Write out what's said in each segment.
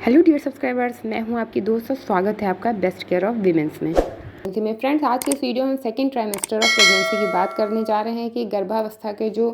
Hello dear subscribers, मैं हूं आपकी दोस्त और स्वागत है आपका बेस्ट केयर ऑफ वीमेंस में। फ्रेंड्स, आज के इस वीडियो में हम सेकेंड ट्राइमेस्टर ऑफ प्रेगनेंसी की बात करने जा रहे हैं कि गर्भावस्था के जो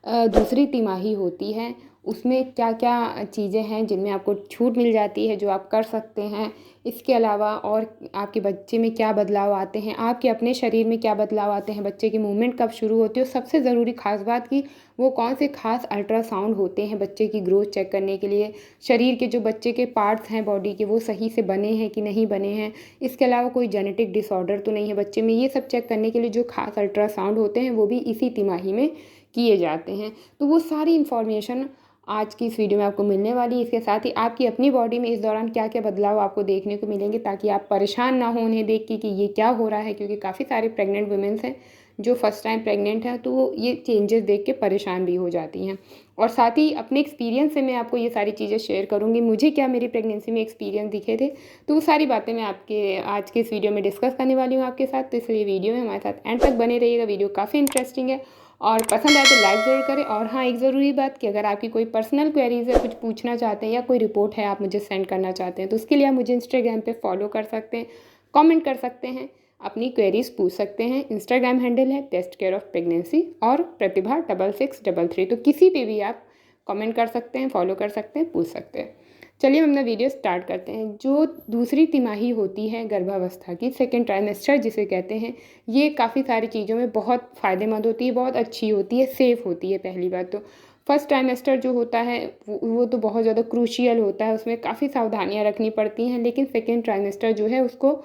दूसरी तिमाही होती है उसमें क्या क्या चीज़ें हैं जिनमें आपको छूट मिल जाती है, जो आप कर सकते हैं। इसके अलावा और आपके बच्चे में क्या बदलाव आते हैं, आपके अपने शरीर में क्या बदलाव आते हैं, बच्चे की मूवमेंट कब शुरू होती है, और सबसे ज़रूरी खास बात कि वो कौन से खास अल्ट्रासाउंड होते हैं बच्चे की ग्रोथ चेक करने के लिए, शरीर के जो बच्चे के पार्ट्स हैं बॉडी के वो सही से बने हैं कि नहीं बने हैं, इसके अलावा कोई जेनेटिक डिसऑर्डर तो नहीं है बच्चे में। ये सब चेक करने के लिए जो खास अल्ट्रासाउंड होते हैं वो भी इसी तिमाही में किए जाते हैं। तो वो सारी इन्फॉर्मेशन आज की इस वीडियो में आपको मिलने वाली है। इसके साथ ही आपकी अपनी बॉडी में इस दौरान क्या क्या बदलाव आपको देखने को मिलेंगे, ताकि आप परेशान ना हो उन्हें देख के कि ये क्या हो रहा है, क्योंकि काफ़ी सारे प्रेग्नेंट वुमेन्स हैं जो फर्स्ट टाइम प्रेग्नेंट हैं, तो वो ये चेंजेस देख के परेशान भी हो जाती हैं। और साथ ही अपने एक्सपीरियंस से मैं आपको ये सारी चीज़ें शेयर करूँगी, मुझे क्या मेरी प्रेगनेंसी में एक्सपीरियंस दिखे थे, तो वो सारी बातें मैं आपके आज के इस वीडियो में डिस्कस करने वाली हूँ आपके साथ। तो इसलिए वीडियो में हमारे साथ एंड तक बने रहिएगा। वीडियो काफ़ी इंटरेस्टिंग है और पसंद आए तो लाइक ज़रूर करें। और हाँ, एक ज़रूरी बात कि अगर आपकी कोई पर्सनल क्वेरीज है, कुछ पूछना चाहते हैं या कोई रिपोर्ट है आप मुझे सेंड करना चाहते हैं, तो उसके लिए आप मुझे इंस्टाग्राम पे फॉलो कर सकते हैं, कमेंट कर सकते हैं, अपनी क्वेरीज पूछ सकते हैं। इंस्टाग्राम हैंडल है बेस्ट केयर ऑफ प्रेगनेंसी और प्रतिभा 6633। तो किसी पे भी आप कमेंट कर सकते हैं, फॉलो कर सकते हैं, पूछ सकते हैं। चलिए हम अपना वीडियो स्टार्ट करते हैं। जो दूसरी तिमाही होती है गर्भावस्था की, सेकेंड ट्राइमेस्टर जिसे कहते हैं, ये काफ़ी सारी चीज़ों में बहुत फ़ायदेमंद होती है, बहुत अच्छी होती है, सेफ़ होती है। पहली बात तो फर्स्ट ट्राइमेस्टर जो होता है वो तो बहुत ज़्यादा क्रूशियल होता है, उसमें काफ़ी सावधानियां रखनी पड़ती हैं। लेकिन सेकेंड ट्राइमेस्टर जो है उसको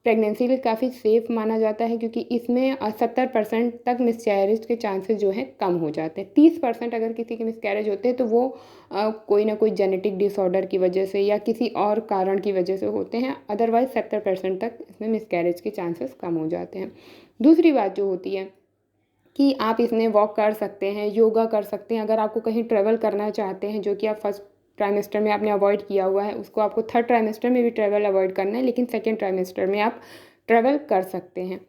प्रेगनेंसी के काफ़ी सेफ़ माना जाता है, क्योंकि इसमें 70% तक मिसकैरेज के चांसेस जो हैं कम हो जाते हैं। 30% अगर किसी के मिसकैरेज होते हैं तो वो कोई ना कोई जेनेटिक डिसऑर्डर की वजह से या किसी और कारण की वजह से होते हैं। अदरवाइज़ 70% तक इसमें मिसकैरेज के चांसेस कम हो जाते हैं। दूसरी बात जो होती है कि आप इसमें वॉक कर सकते हैं, योगा कर सकते हैं। अगर आपको कहीं ट्रैवल करना चाहते हैं, जो कि आप फर्स्ट ट्राइमेस्टर में आपने अवॉइड किया हुआ है, उसको आपको थर्ड ट्राइमेस्टर में भी ट्रैवल अवॉइड करना है, लेकिन सेकेंड ट्राइमेस्टर में आप ट्रैवल कर सकते हैं।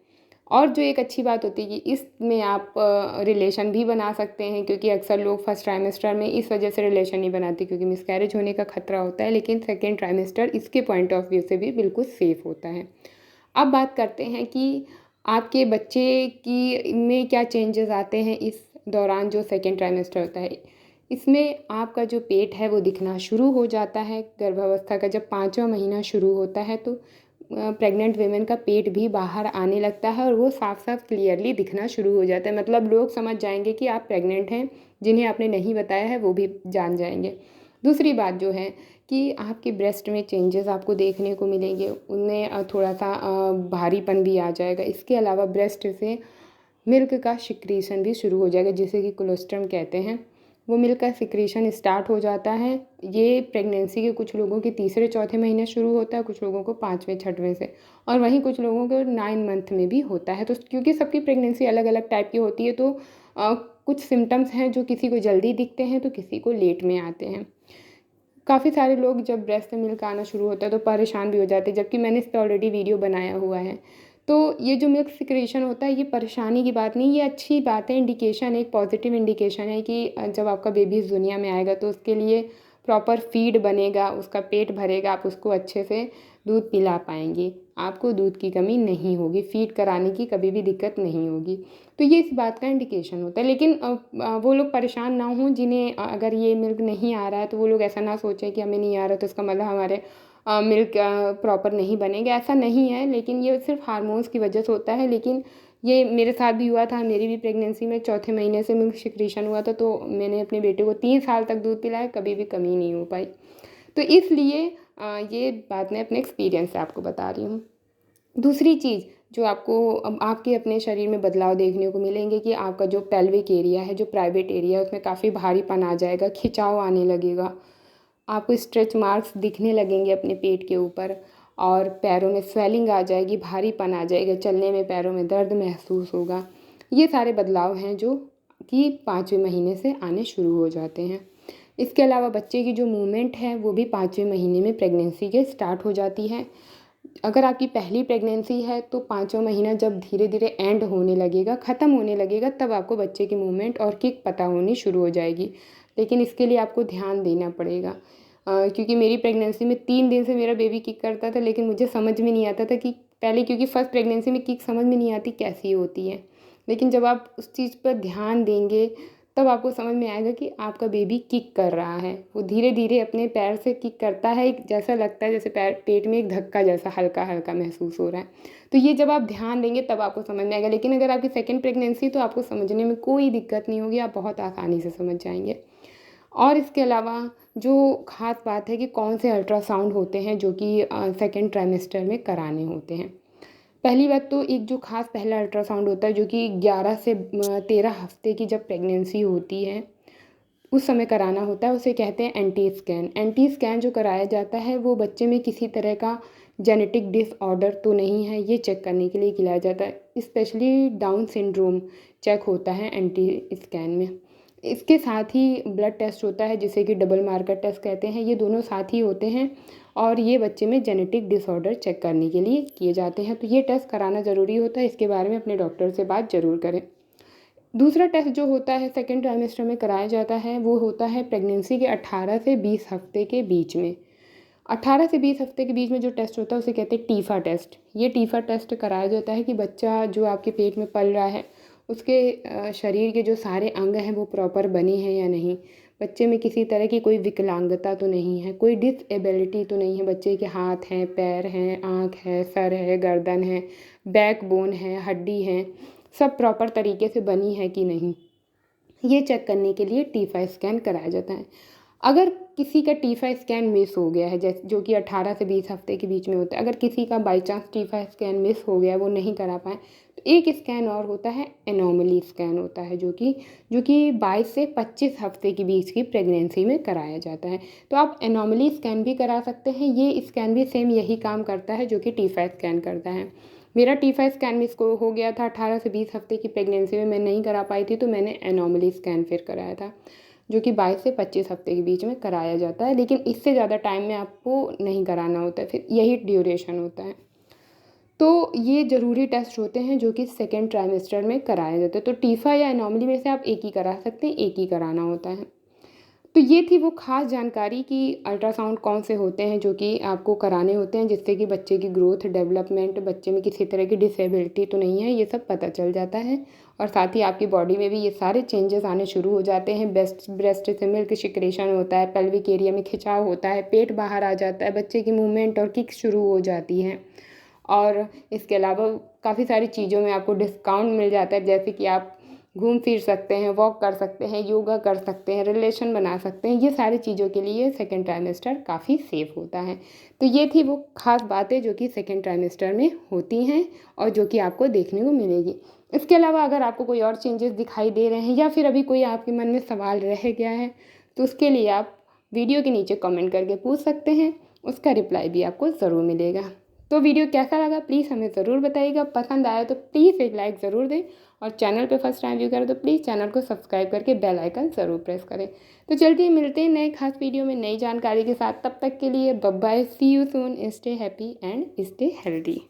और जो एक अच्छी बात होती है कि इसमें आप रिलेशन भी बना सकते हैं, क्योंकि अक्सर लोग फर्स्ट ट्राइमेस्टर में इस वजह से रिलेशन नहीं बनाते क्योंकि मिसकैरेज होने का खतरा होता है। लेकिन सेकेंड ट्राइमेस्टर इसके पॉइंट ऑफ व्यू से भी बिल्कुल सेफ़ होता है। अब बात करते हैं कि आपके बच्चे की में क्या चेंजेस आते हैं इस दौरान जो सेकेंड ट्राइमेस्टर होता है। इसमें आपका जो पेट है वो दिखना शुरू हो जाता है। गर्भावस्था का जब 5वां महीना शुरू होता है तो प्रेग्नेंट वीमेन का पेट भी बाहर आने लगता है और वो साफ साफ क्लियरली दिखना शुरू हो जाता है। मतलब लोग समझ जाएंगे कि आप प्रेग्नेंट हैं, जिन्हें आपने नहीं बताया है वो भी जान जाएंगे। दूसरी बात जो है कि आपके ब्रेस्ट में चेंजेस आपको देखने को मिलेंगे, उनमें थोड़ा सा भारीपन भी आ जाएगा। इसके अलावा ब्रेस्ट से मिल्क का सिक्रीशन भी शुरू हो जाएगा, जिसे कि कोलोस्ट्रम कहते हैं। वो मिल्क का सिक्रीशन स्टार्ट हो जाता है। ये प्रेगनेंसी के कुछ लोगों के तीसरे चौथे महीने शुरू होता है, कुछ लोगों को 5वें छठवें से, और वहीं कुछ लोगों को 9 मंथ में भी होता है। तो क्योंकि सबकी प्रेगनेंसी अलग अलग टाइप की होती है, तो कुछ सिम्टम्स हैं जो किसी को जल्दी दिखते हैं तो किसी को लेट में आते हैं। काफ़ी सारे लोग जब ब्रेस्ट से मिल्क आना शुरू होता है तो परेशान भी हो जाते हैं, जबकि मैंने इस पर ऑलरेडी वीडियो बनाया हुआ है। तो ये जो मिल्क सिक्रेशन होता है ये परेशानी की बात नहीं, ये अच्छी बात है, इंडिकेशन, एक पॉजिटिव इंडिकेशन है कि जब आपका बेबी इस दुनिया में आएगा तो उसके लिए प्रॉपर फीड बनेगा, उसका पेट भरेगा, आप उसको अच्छे से दूध पिला पाएंगी, आपको दूध की कमी नहीं होगी, फीड कराने की कभी भी दिक्कत नहीं होगी। तो ये इस बात का इंडिकेशन होता है। लेकिन वो लोग परेशान ना हों जिन्हें अगर ये मिल्क नहीं आ रहा है, तो वो लोग ऐसा ना सोचें कि हमें नहीं आ रहा तो इसका मतलब हमारे मिल्क प्रॉपर नहीं बनेंगे, ऐसा नहीं है। लेकिन ये सिर्फ हार्मोन्स की वजह से होता है। लेकिन ये मेरे साथ भी हुआ था, मेरी भी प्रेगनेंसी में चौथे महीने से मिल्क सिक्रीशन हुआ था, तो मैंने अपने बेटे को 3 साल तक दूध पिलाया, कभी भी कमी नहीं हो पाई। तो इसलिए ये बात मैं अपने एक्सपीरियंस से आपको बता रही हूँ। दूसरी चीज़ जो आपको आपके अपने शरीर में बदलाव देखने को मिलेंगे कि आपका जो पेल्विक एरिया है, जो प्राइवेट एरिया है, उसमें काफ़ी भारीपन आ जाएगा, खिंचाव आने लगेगा, आपको स्ट्रेच मार्क्स दिखने लगेंगे अपने पेट के ऊपर, और पैरों में स्वेलिंग आ जाएगी, भारीपन आ जाएगा, चलने में पैरों में दर्द महसूस होगा। ये सारे बदलाव हैं जो कि 5वें महीने से आने शुरू हो जाते हैं। इसके अलावा बच्चे की जो मूवमेंट है वो भी 5वें महीने में प्रेगनेंसी के स्टार्ट हो जाती है। अगर आपकी पहली प्रेगनेंसी है तो 5वां महीना जब धीरे धीरे एंड होने लगेगा, ख़त्म होने लगेगा, तब आपको बच्चे की मूवमेंट और किक पता होनी शुरू हो जाएगी। लेकिन इसके लिए आपको ध्यान देना पड़ेगा। क्योंकि मेरी प्रेगनेंसी में 3 दिन से मेरा बेबी किक करता था, लेकिन मुझे समझ में नहीं आता था कि पहले, क्योंकि फर्स्ट प्रेगनेंसी में किक समझ में नहीं आती कैसी होती है। लेकिन जब आप उस चीज़ पर ध्यान देंगे तब आपको समझ में आएगा कि आपका बेबी किक कर रहा है। वो धीरे धीरे अपने पैर से किक करता है, एक जैसा लगता है जैसे पेट में एक धक्का जैसा हल्का हल्का महसूस हो रहा है। तो ये जब आप ध्यान देंगे तब आपको समझ में आएगा। लेकिन अगर आपकी सेकंड प्रेगनेंसी, तो आपको समझने में कोई दिक्कत नहीं होगी, आप बहुत आसानी से समझ जाएंगे। और इसके अलावा जो ख़ास बात है कि कौन से अल्ट्रासाउंड होते हैं जो कि सेकेंड ट्राइमेस्टर में कराने होते हैं। पहली बात तो एक जो ख़ास पहला अल्ट्रासाउंड होता है जो कि 11 से 13 हफ्ते की जब प्रेगनेंसी होती है उस समय कराना होता है, उसे कहते हैं एंटी स्कैन। एंटी स्कैन जो कराया जाता है वो बच्चे में किसी तरह का जेनेटिक डिसऑर्डर तो नहीं है, ये चेक करने के लिए किया जाता है। स्पेशली डाउन सिंड्रोम चेक होता है एंटी स्कैन में। इसके साथ ही ब्लड टेस्ट होता है जिसे कि डबल मार्कर टेस्ट कहते हैं। ये दोनों साथ ही होते हैं और ये बच्चे में जेनेटिक डिसऑर्डर चेक करने के लिए किए जाते हैं। तो ये टेस्ट कराना ज़रूरी होता है, इसके बारे में अपने डॉक्टर से बात ज़रूर करें। दूसरा टेस्ट जो होता है सेकेंड ट्राइमेस्टर में कराया जाता है वो होता है प्रेगनेंसी के 18 से 20 हफ्ते के बीच में। 18 से 20 हफ्ते के बीच में जो टेस्ट होता है उसे कहते हैं टीफा टेस्ट। ये टीफा टेस्ट कराया जाता है कि बच्चा जो आपके पेट में पल रहा है उसके शरीर के जो सारे अंग हैं वो प्रॉपर बने हैं या नहीं, बच्चे में किसी तरह की कोई विकलांगता तो नहीं है, कोई डिसएबिलिटी तो नहीं है, बच्चे के हाथ हैं, पैर हैं, आँख है, सर है, गर्दन है, बैकबोन है, हड्डी है, सब प्रॉपर तरीके से बनी है कि नहीं, ये चेक करने के लिए टीफा स्कैन कराया जाता है। अगर किसी का टीफा स्कैन मिस हो गया है, जैसे जो कि 18 से 20 हफ्ते के बीच में होता है, अगर किसी का by chance TIFFA scan miss हो गया, वो नहीं करा पाए, तो एक स्कैन और होता है, एनोमली स्कैन होता है जो कि 22 से 25 हफ्ते के बीच की प्रेगनेंसी में कराया जाता है। तो आप एनोमली स्कैन भी करा सकते हैं। ये स्कैन भी सेम यही काम करता है जो कि टीफा स्कैन करता है। मेरा टीफा स्कैन मिस को हो गया था 18 से 20 हफ्ते की प्रेगनेंसी में, मैं नहीं करा पाई थी, तो मैंने एनोमली स्कैन फिर कराया था जो कि 22 से 25 हफ्ते के बीच में कराया जाता है। लेकिन इससे ज़्यादा टाइम में आपको नहीं कराना होता है, फिर यही ड्यूरेशन होता है। तो ये ज़रूरी टेस्ट होते हैं जो कि सेकेंड ट्राइमेस्टर में कराया जाता है। तो टीफा या एनोमली में से आप एक ही करा सकते हैं, एक ही कराना होता है। तो ये थी वो ख़ास जानकारी कि अल्ट्रासाउंड कौन से होते हैं जो कि आपको कराने होते हैं, जिससे कि बच्चे की ग्रोथ, डेवलपमेंट, बच्चे में किसी तरह की डिसेबिलिटी तो नहीं है, ये सब पता चल जाता है। और साथ ही आपकी बॉडी में भी ये सारे चेंजेस आने शुरू हो जाते हैं। ब्रेस्ट से मिल्क सिक्रेशन होता है, पेल्विक एरिया में खिंचाव होता है, पेट बाहर आ जाता है, बच्चे की मूवमेंट और किक शुरू हो जाती हैं। और इसके अलावा काफ़ी सारी चीज़ों में आपको डिस्काउंट मिल जाता है, जैसे कि आप घूम फिर सकते हैं, वॉक कर सकते हैं, योगा कर सकते हैं, रिलेशन बना सकते हैं। ये सारी चीज़ों के लिए सेकेंड ट्राइमेस्टर काफ़ी सेफ़ होता है। तो ये थी वो ख़ास बातें जो कि सेकेंड ट्राइमेस्टर में होती हैं और जो कि आपको देखने को मिलेगी। इसके अलावा अगर आपको कोई और चेंजेस दिखाई दे रहे हैं या फिर अभी कोई आपके मन में सवाल रह गया है, तो उसके लिए आप वीडियो के नीचे कमेंट करके पूछ सकते हैं, उसका रिप्लाई भी आपको ज़रूर मिलेगा। तो वीडियो कैसा लगा प्लीज़ हमें ज़रूर बताइएगा। पसंद आया तो प्लीज़ एक लाइक ज़रूर दें और चैनल पे फर्स्ट टाइम व्यू करें तो प्लीज़ चैनल को सब्सक्राइब करके बेल आइकन ज़रूर प्रेस करें। तो चलिए मिलते हैं नए खास वीडियो में नई जानकारी के साथ। तब तक के लिए bye bye, see you soon, stay happy and stay healthy.